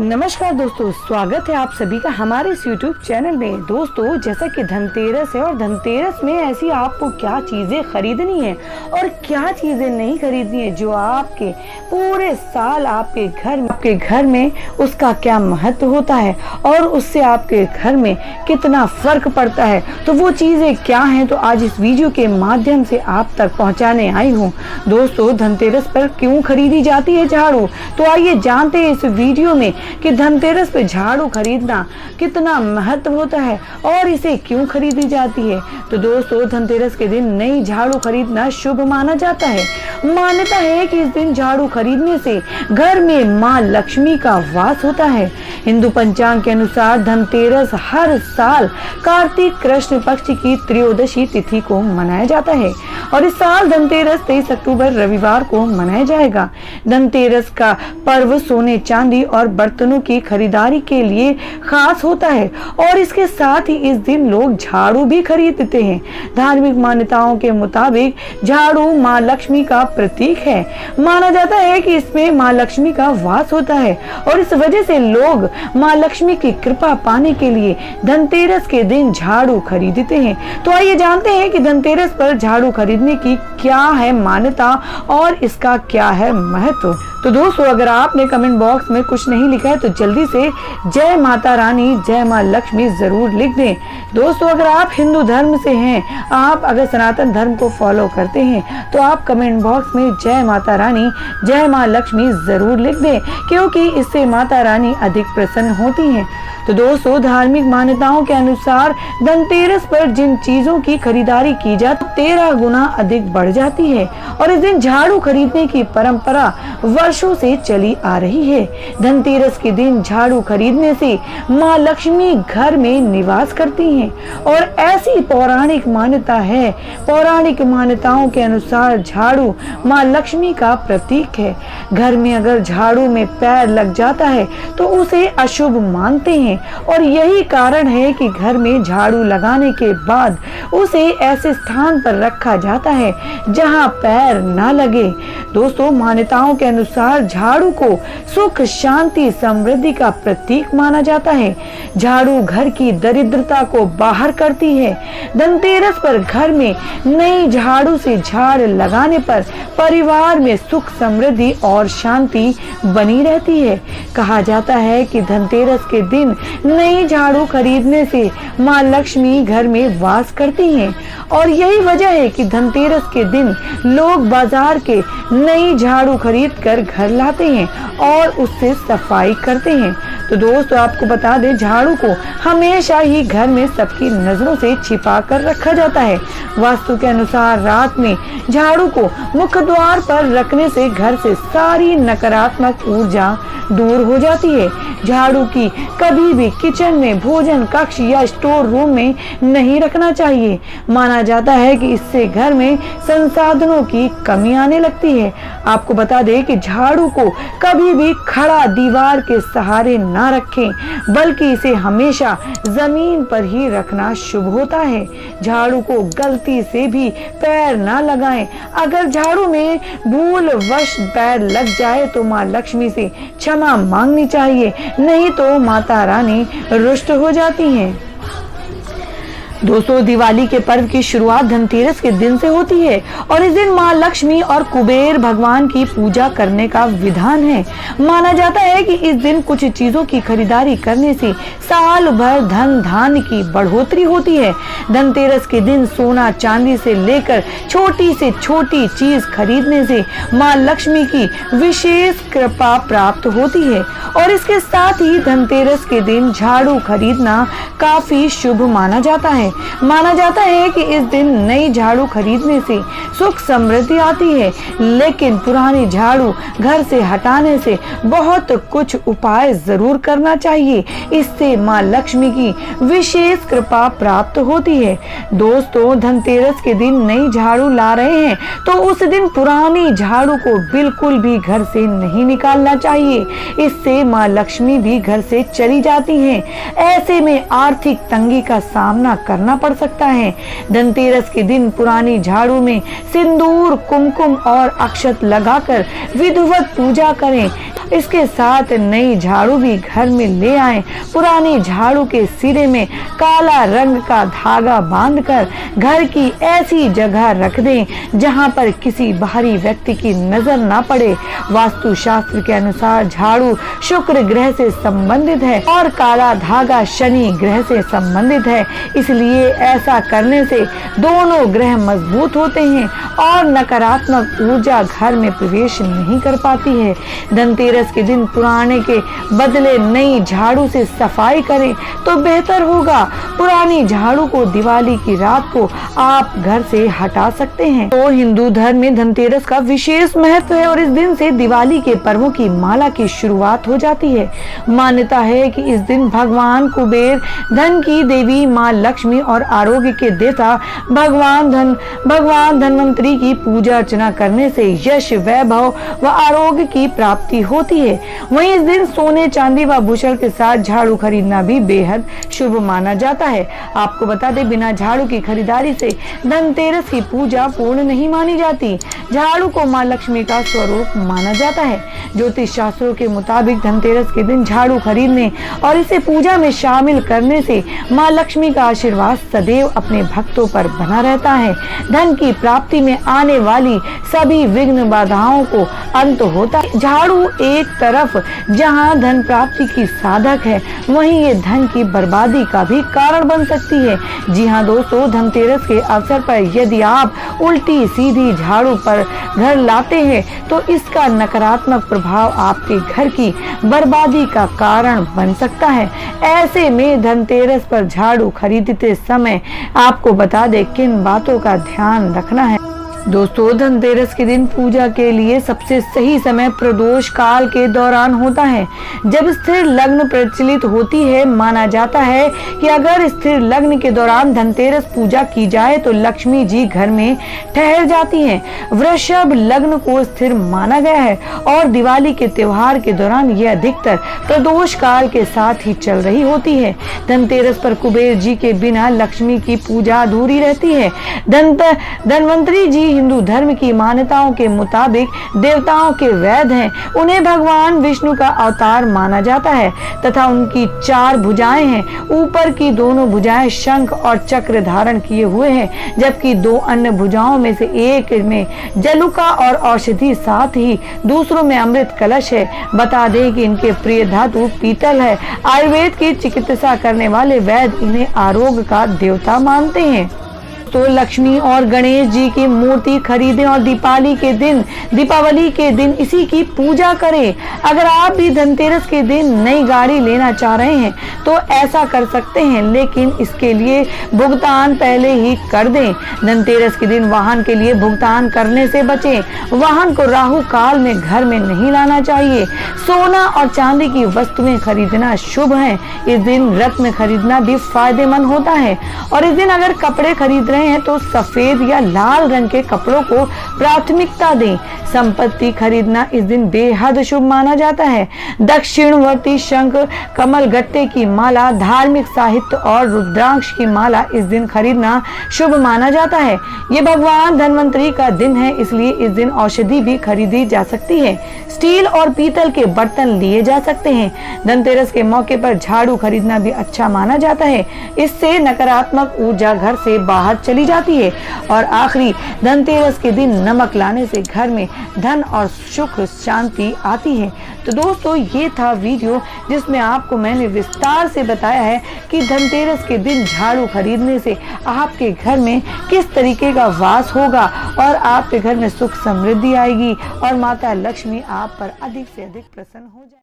नमस्कार दोस्तों, स्वागत है आप सभी का हमारे इस YouTube चैनल में। दोस्तों, जैसा कि धनतेरस है और धनतेरस में ऐसी आपको क्या चीज़ें खरीदनी है और क्या चीज़ें नहीं खरीदनी है जो आपके पूरे साल आपके घर में उसका क्या महत्व होता है और उससे आपके घर में कितना फर्क पड़ता है, तो वो चीज़ें क्या हैं, तो आज इस वीडियो के माध्यम से आप तक पहुँचाने आई हूँ। दोस्तों, धनतेरस पर क्यों खरीदी जाती है झाड़ू, तो आइए जानते हैं इस वीडियो में कि धनतेरस पे झाड़ू खरीदना कितना महत्व होता है और इसे क्यों खरीदी जाती है। तो दोस्तों, धनतेरस के दिन नई झाड़ू खरीदना शुभ माना जाता है। मान्यता है कि इस दिन झाड़ू खरीदने से घर में मां लक्ष्मी का वास होता है। हिंदू पंचांग के अनुसार धनतेरस हर साल कार्तिक कृष्ण पक्ष की त्रयोदशी तिथि को मनाया जाता है और इस साल धनतेरस 23 अक्टूबर रविवार को मनाया जाएगा। धनतेरस का पर्व सोने चांदी और बर्तनों की खरीदारी के लिए खास होता है और इसके साथ ही इस दिन लोग झाड़ू भी खरीदते हैं। धार्मिक मान्यताओं के मुताबिक झाड़ू मां लक्ष्मी का प्रतीक है। माना जाता है कि इसमें मां लक्ष्मी का वास होता है और इस वजह से लोग मां लक्ष्मी की कृपा पाने के लिए धनतेरस के दिन झाड़ू खरीदते हैं। तो आइए जानते हैं कि धनतेरस पर झाड़ू खरीदने की क्या है मान्यता और इसका क्या है महत्व। तो दोस्तों, अगर आपने कमेंट बॉक्स में कुछ नहीं लिखा है तो जल्दी से जय माता रानी, जय मां लक्ष्मी जरूर लिख दें। दोस्तों, अगर आप हिंदू धर्म से हैं, आप अगर सनातन धर्म को फॉलो करते हैं, तो आप कमेंट बॉक्स में जय माता रानी, जय मां लक्ष्मी जरूर लिख दें, क्योंकि इससे माता रानी अधिक प्रसन्न होती हैं। तो दोस्तों, धार्मिक मान्यताओं के अनुसार धनतेरस पर जिन चीजों की खरीदारी की जाती 13 गुना अधिक बढ़ जाती है और इस दिन झाड़ू खरीदने की परंपरा वर्षों से चली आ रही है। धनतेरस के दिन झाड़ू खरीदने से मां लक्ष्मी घर में निवास करती हैं और ऐसी पौराणिक मान्यता है। पौराणिक मान्यताओं के अनुसार झाड़ू मां लक्ष्मी का प्रतीक है। घर में अगर झाड़ू में पैर लग जाता है तो उसे अशुभ मानते हैं और यही कारण है कि घर में झाड़ू लगाने के बाद उसे ऐसे स्थान पर रखा जाता है जहां पैर ना लगे। दोस्तों, मान्यताओं के अनुसार झाड़ू को सुख, शांति, समृद्धि का प्रतीक माना जाता है। झाड़ू घर की दरिद्रता को बाहर करती है। धनतेरस पर घर में नई झाड़ू से झाड़ लगाने पर परिवार में सुख, समृद्धि और शांति बनी रहती है। कहा जाता है कि धनतेरस के दिन नई झाड़ू खरीदने से मां लक्ष्मी घर में वास करती हैं और यही वजह है कि धनतेरस के दिन लोग बाजार के नई झाड़ू खरीद कर घर लाते हैं और उससे सफाई करते हैं। तो दोस्तों, आपको बता दें, झाड़ू को हमेशा ही घर में सबकी नजरों से छिपा कर रखा जाता है। वास्तु के अनुसार रात में झाड़ू को मुख्य द्वार पर रखने से घर से सारी नकारात्मक ऊर्जा दूर हो जाती है। झाड़ू की कभी भी किचन में, भोजन कक्ष या स्टोर रूम में नहीं रखना चाहिए। माना जाता है कि इससे घर में संसाधनों की कमी आने लगती है। आपको बता दें कि झाड़ू को कभी भी खड़ा दीवार के सहारे ना रखें, बल्कि इसे हमेशा जमीन पर ही रखना शुभ होता है। झाड़ू को गलती से भी पैर ना लगाएं। अगर झाड़ू में भूलवश पैर लग जाए तो मां लक्ष्मी से क्षमा मांगनी चाहिए, नहीं तो माता रानी रुष्ट हो जाती हैं। दोस्तों, दिवाली के पर्व की शुरुआत धनतेरस के दिन से होती है और इस दिन मां लक्ष्मी और कुबेर भगवान की पूजा करने का विधान है। माना जाता है कि इस दिन कुछ चीजों की खरीदारी करने से साल भर धन धान्य की बढ़ोतरी होती है। धनतेरस के दिन सोना चांदी से लेकर छोटी से छोटी चीज खरीदने से मां लक्ष्मी की विशेष कृपा प्राप्त होती है और इसके साथ ही धनतेरस के दिन झाड़ू खरीदना काफी शुभ माना जाता है। माना जाता है कि इस दिन नई झाड़ू खरीदने से सुख, समृद्धि आती है, लेकिन पुरानी झाड़ू घर से हटाने से बहुत कुछ उपाय जरूर करना चाहिए। इससे मां लक्ष्मी की विशेष कृपा प्राप्त होती है। दोस्तों, धनतेरस के दिन नई झाड़ू ला रहे हैं तो उस दिन पुरानी झाड़ू को बिल्कुल भी घर से नहीं निकालना चाहिए। इससे मां लक्ष्मी भी घर से चली जाती हैं। ऐसे में आर्थिक तंगी का सामना कर करना पड़ सकता है। धनतेरस के दिन पुरानी झाड़ू में सिंदूर, कुमकुम और अक्षत लगाकर विधिवत पूजा करें। इसके साथ नई झाड़ू भी घर में ले आएं। पुरानी झाड़ू के सिरे में काला रंग का धागा बांधकर घर की ऐसी जगह रख दें जहां पर किसी बाहरी व्यक्ति की नजर ना पड़े। वास्तु शास्त्र के अनुसार झाड़ू शुक्र ग्रह से संबंधित है और काला धागा शनि ग्रह से संबंधित है, इसलिए ऐसा करने से दोनों ग्रह मजबूत होते हैं और नकारात्मक ऊर्जा घर में प्रवेश नहीं कर पाती है। धनतेरस के दिन पुराने के बदले नई झाड़ू से सफाई करें तो बेहतर होगा। पुरानी झाड़ू को दिवाली की रात को आप घर से हटा सकते हैं। तो हिंदू धर्म में धनतेरस का विशेष महत्व है और इस दिन से दिवाली के पर्वों की माला की शुरुआत हो जाती है। मान्यता है कि इस दिन भगवान कुबेर, धन की देवी माँ लक्ष्मी और आरोग्य के देवता भगवान धन्वंतरी की पूजा अर्चना करने से यश, वैभव व आरोग्य की प्राप्ति होती है। वहीं इस दिन सोने, चांदी व आभूषण के साथ झाड़ू खरीदना भी बेहद शुभ माना जाता है। आपको बता दें, बिना झाड़ू की खरीदारी से धनतेरस की पूजा पूर्ण नहीं मानी जाती। झाड़ू को माँ लक्ष्मी का स्वरूप माना जाता है। ज्योतिष शास्त्रों के मुताबिक धनतेरस के दिन झाड़ू खरीदने और इसे पूजा में शामिल करने से माँ लक्ष्मी का आशीर्वाद सदैव अपने भक्तों पर बना रहता है। धन की प्राप्ति में आने वाली सभी विघ्न बाधाओं को अंत होता है। झाड़ू एक तरफ जहां धन प्राप्ति की साधक है, वहीं ये धन की बर्बादी का भी कारण बन सकती है। जी हाँ दोस्तों, धनतेरस के अवसर पर यदि आप उल्टी सीधी झाड़ू पर घर लाते हैं तो इसका नकारात्मक प्रभाव आपके घर की बर्बादी का कारण बन सकता है। ऐसे में धनतेरस पर झाड़ू खरीदते समय आपको बता दें किन बातों का ध्यान रखना है। दोस्तों, धनतेरस के दिन पूजा के लिए सबसे सही समय प्रदोष काल के दौरान होता है, जब स्थिर लग्न प्रचलित होती है। माना जाता है कि अगर स्थिर लग्न के दौरान धनतेरस पूजा की जाए तो लक्ष्मी जी घर में ठहर जाती हैं। वृषभ लग्न को स्थिर माना गया है और दिवाली के त्योहार के दौरान यह अधिकतर प्रदोष काल के साथ ही चल रही होती है। धनतेरस पर कुबेर जी के बिना लक्ष्मी की पूजा अधूरी रहती है। धन्वंतरी जी हिंदू धर्म की मान्यताओं के मुताबिक देवताओं के वैद्य हैं। उन्हें भगवान विष्णु का अवतार माना जाता है तथा उनकी 4 भुजाएं हैं। ऊपर की दोनों भुजाएं शंख और चक्र धारण किए हुए हैं, जबकि 2 अन्य भुजाओं में से एक में जलुका और औषधि, साथ ही दूसरों में अमृत कलश है। बता दें कि इनके प्रिय धातु पीतल है। आयुर्वेद की चिकित्सा करने वाले वैद्य इन्हें आरोग्य का देवता मानते हैं। तो लक्ष्मी और गणेश जी की मूर्ति खरीदें और दीपावली के दिन इसी की पूजा करें। अगर आप भी धनतेरस के दिन नई गाड़ी लेना चाह रहे हैं तो ऐसा कर सकते हैं, लेकिन इसके लिए भुगतान पहले ही कर दें। धनतेरस के दिन वाहन के लिए भुगतान करने से बचें। वाहन को राहु काल में घर में नहीं लाना चाहिए। सोना और चांदी की वस्तुएं खरीदना शुभ है। इस दिन रत्न खरीदना भी फायदेमंद होता है और इस दिन अगर कपड़े खरीद हैं तो सफेद या लाल रंग के कपड़ों को प्राथमिकता दें। संपत्ति खरीदना इस दिन बेहद शुभ माना जाता है। दक्षिणवर्ती शंख, कमल गट्टे की माला, धार्मिक साहित्य और रुद्राक्ष की माला इस दिन खरीदना शुभ माना जाता है। ये भगवान धन्वंतरी का दिन है, इसलिए इस दिन औषधि भी खरीदी जा सकती है। स्टील और पीतल के बर्तन लिए जा सकते हैं। धनतेरस के मौके पर झाड़ू खरीदना भी अच्छा माना जाता है। इससे नकारात्मक ऊर्जा घर से बाहर चली जाती है। और आखिरी, धनतेरस के दिन नमक लाने से घर में धन और सुख शांति आती है। तो दोस्तों, ये था वीडियो जिसमें आपको मैंने विस्तार से बताया है कि धनतेरस के दिन झाड़ू खरीदने से आपके घर में किस तरीके का वास होगा और आपके घर में सुख समृद्धि आएगी और माता लक्ष्मी आप पर अधिक से अधिक प्रसन्न हो जाए।